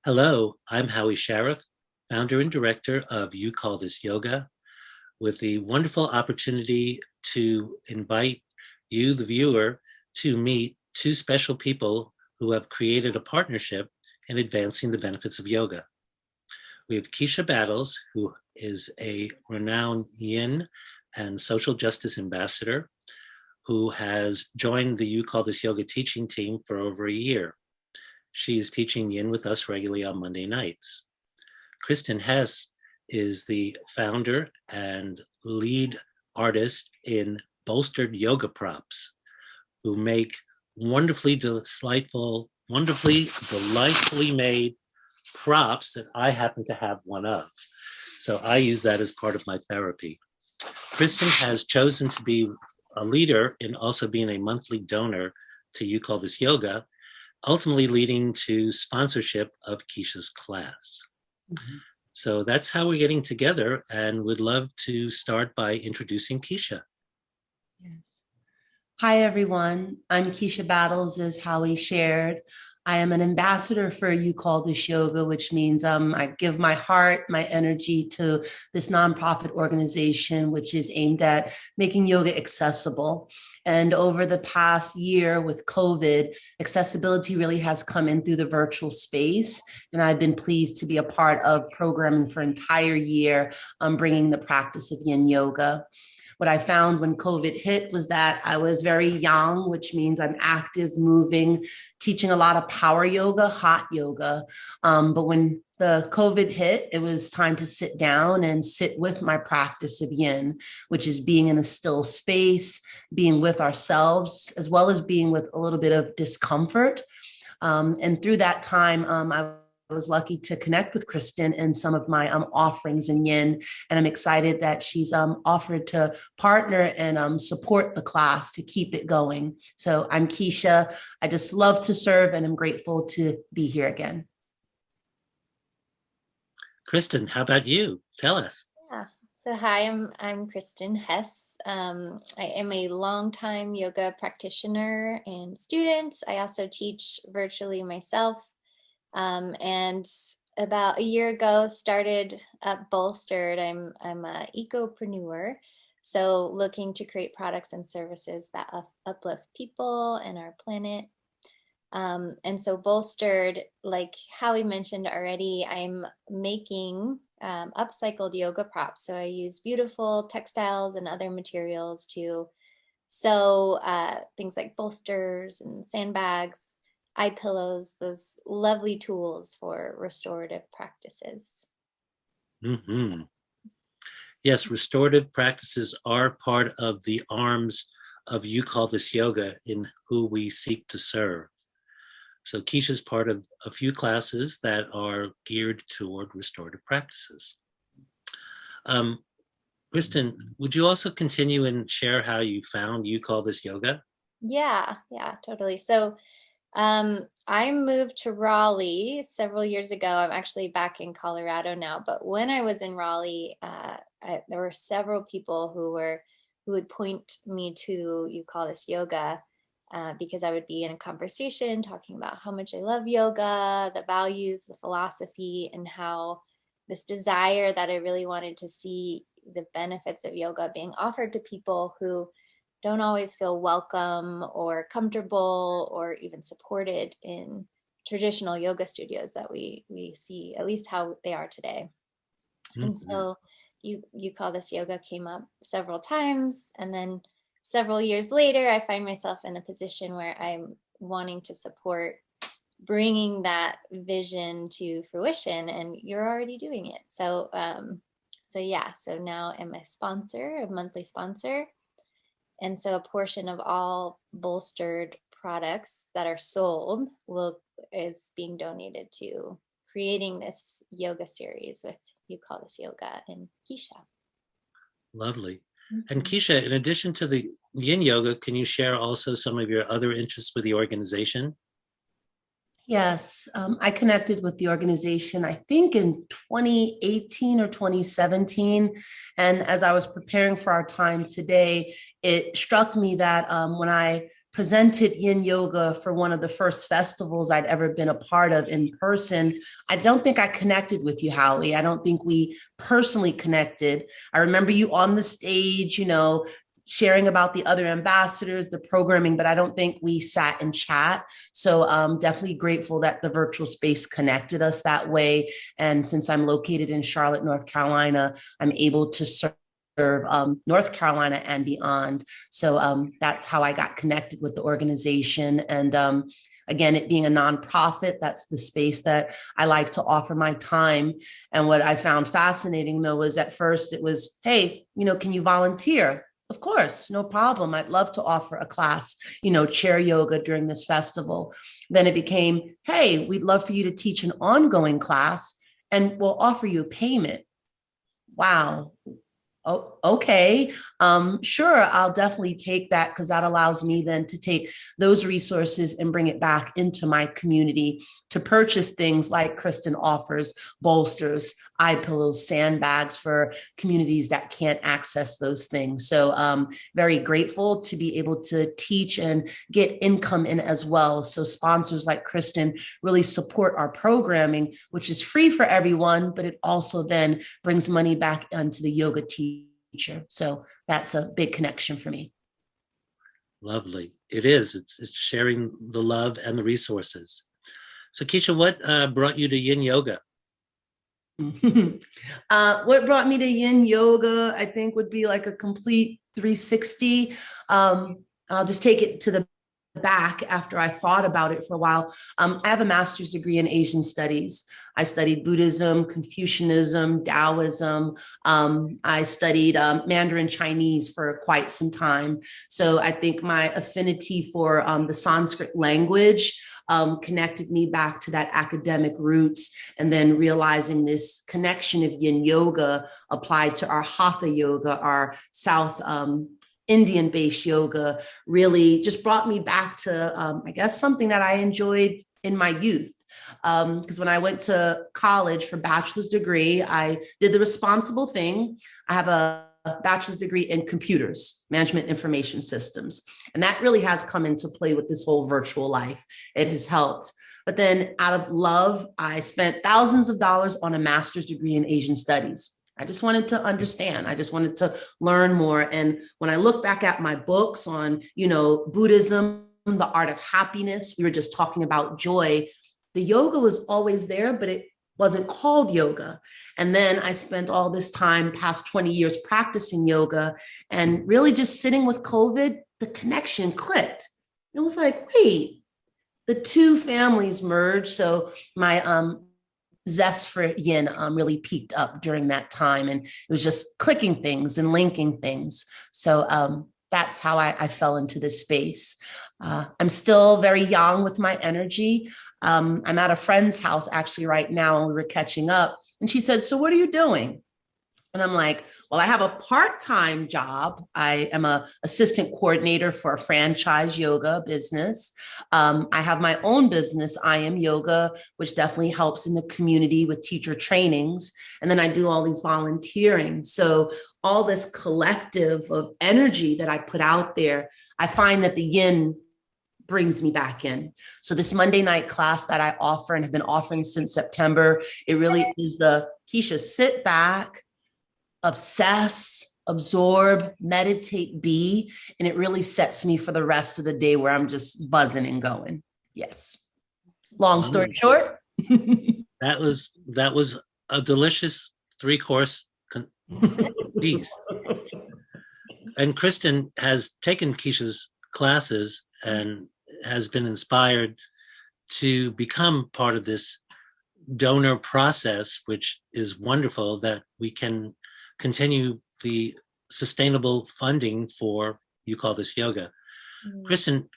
Hello, I'm Howie Sheriff, founder and director of You Call This Yoga, with the wonderful opportunity to invite you, the viewer, to meet two special people who have created a partnership in advancing the benefits of yoga. We have Kiesha Battles, who is a renowned yin and social justice ambassador who has joined the You Call This Yoga teaching team for over a year. She is teaching yin with us regularly on Monday nights. Kristen Hess is the founder and lead artist in Bolstered Yoga Props, who make wonderfully delightfully made props that I happen to have one of. So I use that as part of my therapy. Kristen has chosen to be a leader in also being a monthly donor to You Call This Yoga, ultimately leading to sponsorship of Kiesha's class. Mm-hmm. So that's how we're getting together, and would love to start by introducing Kiesha. Yes. Hi, everyone. I'm Kiesha Battles, as Howie shared. I am an ambassador for You Call This Yoga, which means I give my heart, my energy to this nonprofit organization, which is aimed at making yoga accessible. And over the past year with COVID, accessibility really has come in through the virtual space. And I've been pleased to be a part of programming for an entire year, bringing the practice of yin yoga. What I found when COVID hit was that I was very young, which means I'm active, moving, teaching a lot of power yoga, hot yoga. But when the COVID hit, it was time to sit down and sit with my practice of yin, which is being in a still space, being with ourselves, as well as being with a little bit of discomfort. And through that time, I was lucky to connect with Kristen and some of my offerings in yin, and I'm excited that she's offered to partner and support the class to keep it going. So I'm Kiesha. I just love to serve, and I'm grateful to be here again. Kristen, how about you? Tell us. Yeah. So hi, I'm Kristen Hess. I am a longtime yoga practitioner and student. I also teach virtually myself. And about a year ago, started up Bolstered. I'm an ecopreneur, so looking to create products and services that uplift people and our planet. And so Bolstered, like Howie mentioned already, I'm making upcycled yoga props. So I use beautiful textiles and other materials to sew things like bolsters and sandbags, eye pillows, those lovely tools for restorative practices. Mm-hmm. Yes, restorative practices are part of the arms of You Call This Yoga, in who we seek to serve. So Kiesha's part of a few classes that are geared toward restorative practices. Kristen, would you also continue and share how you found You Call This Yoga? Yeah, totally. So I moved to Raleigh several years ago. I'm actually back in Colorado now, but when I was in Raleigh, there were several people who would point me to You Call This Yoga, because I would be in a conversation talking about how much I love yoga, the values, the philosophy, and how this desire that I really wanted to see the benefits of yoga being offered to people who don't always feel welcome or comfortable or even supported in traditional yoga studios that we see, at least how they are today. Mm-hmm. And so you Call This Yoga came up several times, and then several years later, I find myself in a position where I'm wanting to support bringing that vision to fruition, and you're already doing it. So now I'm a sponsor, a monthly sponsor. And so a portion of all Bolstered products that are sold is being donated to creating this yoga series with You Call This Yoga and Kiesha. Lovely. Mm-hmm. And Kiesha, in addition to the yin yoga, can you share also some of your other interests with the organization? Yes, I connected with the organization, I think in 2018 or 2017. And as I was preparing for our time today, it struck me that when I presented yin yoga for one of the first festivals I'd ever been a part of in person, I don't think I connected with you, Howie. I don't think we personally connected. I remember you on the stage, sharing about the other ambassadors, the programming, but I don't think we sat and chat. So definitely grateful that the virtual space connected us that way. And since I'm located in Charlotte, North Carolina, I'm able to serve North Carolina and beyond. So that's how I got connected with the organization. And again, it being a nonprofit, that's the space that I like to offer my time. And what I found fascinating, though, was at first it was, hey, can you volunteer? Of course, no problem. I'd love to offer a class, chair yoga during this festival. Then it became, hey, we'd love for you to teach an ongoing class and we'll offer you payment. Wow. Oh, okay. Sure, I'll definitely take that because that allows me then to take those resources and bring it back into my community to purchase things like Kristen offers, bolsters, eye pillows, sandbags for communities that can't access those things. So very grateful to be able to teach and get income in as well. So sponsors like Kristen really support our programming, which is free for everyone, but it also then brings money back onto the yoga teacher. So that's a big connection for me. Lovely. It is. It's sharing the love and the resources. So Kiesha, what brought you to yin yoga? What brought me to yin yoga, I think, would be like a complete 360. I'll just take it to the back after I thought about it for a while. I have a master's degree in Asian studies. I studied Buddhism, Confucianism, Taoism. I studied Mandarin Chinese for quite some time. So I think my affinity for the Sanskrit language connected me back to that academic roots, and then realizing this connection of yin yoga applied to our hatha yoga, our South Indian-based yoga, really just brought me back to, I guess, something that I enjoyed in my youth. Because when I went to college for bachelor's degree, I did the responsible thing. I have a bachelor's degree in computers, management information systems. And that really has come into play with this whole virtual life. It has helped. But then out of love, I spent thousands of dollars on a master's degree in Asian studies. I just wanted to understand. I just wanted to learn more. And when I look back at my books on, Buddhism, the art of happiness, we were just talking about joy. The yoga was always there, but it wasn't called yoga. And then I spent all this time, past 20 years, practicing yoga, and really just sitting with COVID, the connection clicked. It was like, wait, the two families merged. So my zest for yin really peaked up during that time. And it was just clicking things and linking things. So that's how I fell into this space. I'm still very young with my energy. I'm at a friend's house actually right now, and we were catching up. And she said, so what are you doing? And I'm like, well, I have a part-time job. I am an assistant coordinator for a franchise yoga business. I have my own business, I Am Yoga, which definitely helps in the community with teacher trainings. And then I do all these volunteering. So all this collective of energy that I put out there, I find that the yin brings me back in. So this Monday night class that I offer and have been offering since September, it really is the Kiesha, sit back, obsess, absorb, meditate, be, and it really sets me for the rest of the day where I'm just buzzing and going. Yes. Long story short. That was a delicious 3-course piece. And Kristen has taken Kiesha's classes and has been inspired to become part of this donor process, which is wonderful that we can continue the sustainable funding for You Call This Yoga. Mm. Kristen,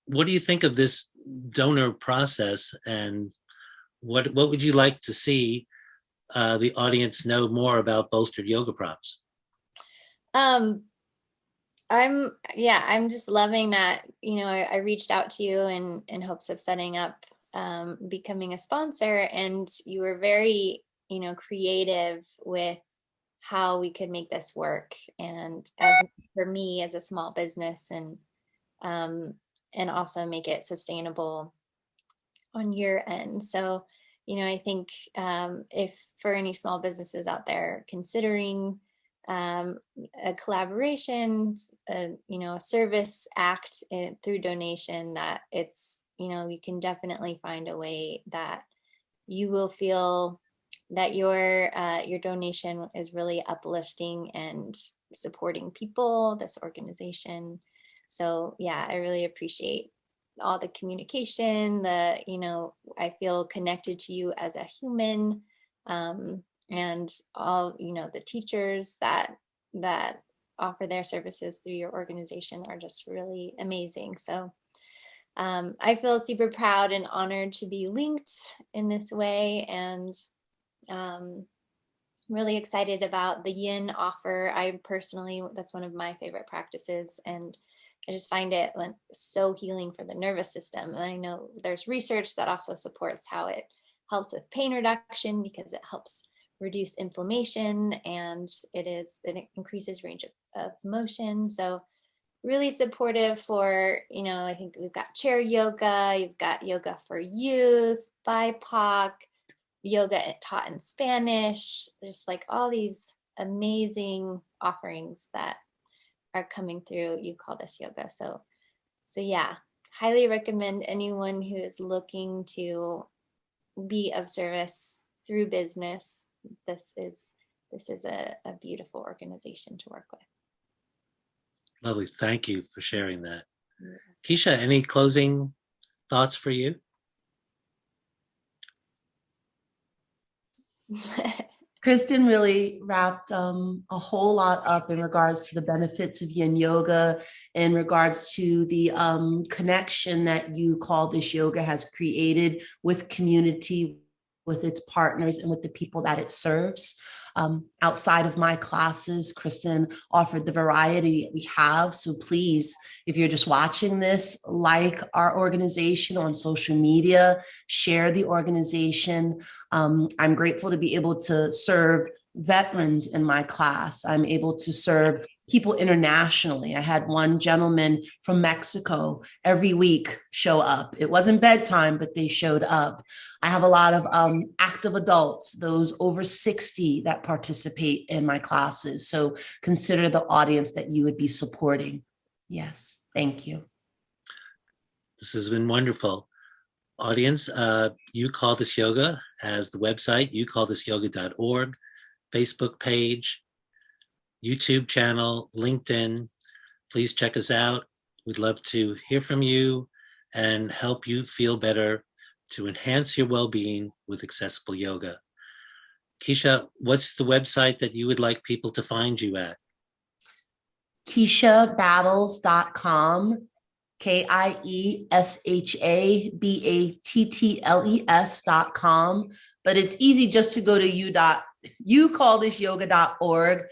what do you think of this donor process, and what would you like to see the audience know more about bolstered yoga props? I'm just loving that, I reached out to you in hopes of setting up becoming a sponsor, and you were very, creative with how we could make this work. And as for me as a small business and and also make it sustainable on your end. So, I think if for any small businesses out there considering a collaboration, a service act through donation, that it's, you can definitely find a way that you will feel that your donation is really uplifting and supporting people, this organization. So yeah, I really appreciate all the communication, I feel connected to you as a human, and all, the teachers that offer their services through your organization are just really amazing. So I feel super proud and honored to be linked in this way, and really excited about the yin offer. I personally, that's one of my favorite practices, and I just find it so healing for the nervous system. And I know there's research that also supports how it helps with pain reduction, because it helps reduce inflammation, and it increases range of motion. So really supportive for, I think we've got chair yoga, you've got yoga for youth, BIPOC, yoga taught in Spanish. There's like all these amazing offerings that are coming through You Call This Yoga. So yeah, highly recommend anyone who is looking to be of service through business. This is a beautiful organization to work with. Lovely. Thank you for sharing that. Kiesha, any closing thoughts for you? Kristen really wrapped a whole lot up in regards to the benefits of yin yoga, in regards to the connection that You Call This Yoga has created with community, with its partners, and with the people that it serves. Outside of my classes, Kristen offered the variety we have. So please, if you're just watching this, like our organization on social media, share the organization. I'm grateful to be able to serve veterans in my class. I'm able to serve people internationally. I had one gentleman from Mexico every week show up. It wasn't bedtime, but they showed up. I have a lot of active adults, those over 60 that participate in my classes. So consider the audience that you would be supporting. Yes, thank you. This has been wonderful. Audience, You Call This Yoga has the website, youcallthisyoga.org, Facebook page, YouTube channel, LinkedIn. Please check us out. We'd love to hear from you and help you feel better to enhance your well-being with accessible yoga. Kiesha, what's the website that you would like people to find you at? KieshaBattles.com, KieshaBattles.com. But it's easy just to go to youcallthisyoga.org.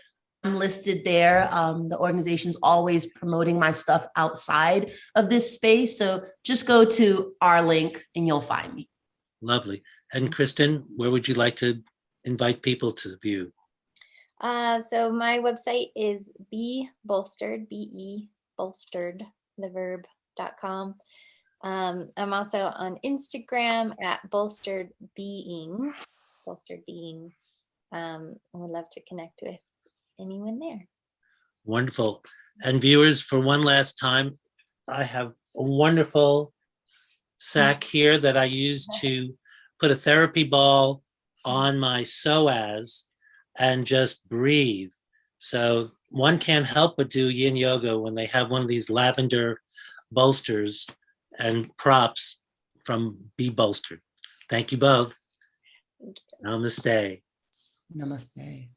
I'm listed there. The organization's always promoting my stuff outside of this space. So just go to our link and you'll find me. Lovely. And Kristen, where would you like to invite people to view? So my website is bebolstered, bolstered, the verb.com. I'm also on Instagram at bolstered being. I would love to connect with anyone there. Wonderful. And viewers, for one last time, I have a wonderful sack here that I use to put a therapy ball on my psoas and just breathe. So one can't help but do yin yoga when they have one of these lavender bolsters and props from Be Bolstered. Thank you both. Namaste. Namaste.